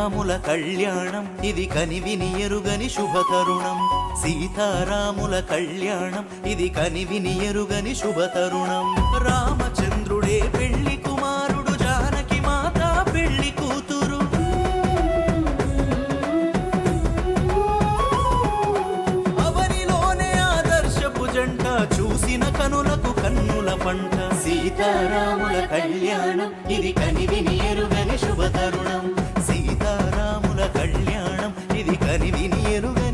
సీతారాముల కళ్యాణం ఇది కనివిని ఎరుగని శుభతరుణం. సీతారాముల కళ్యాణం ఇది కనివిని ఎరుగని శుభతరుణం. రామచంద్రుడే పెళ్లి కుమారుడు, జానకి మాత పెళ్లి కూతురు. అవనిలోనే ఆదర్శపు జంట, చూసిన కనులకు కన్నుల పంట. సీతారాముల కళ్యాణం ఇది కనివిని ఎరుగని శుభతరుణం. సీతారాముల కళ్యాణం ఇది కనివిని ఎరుగని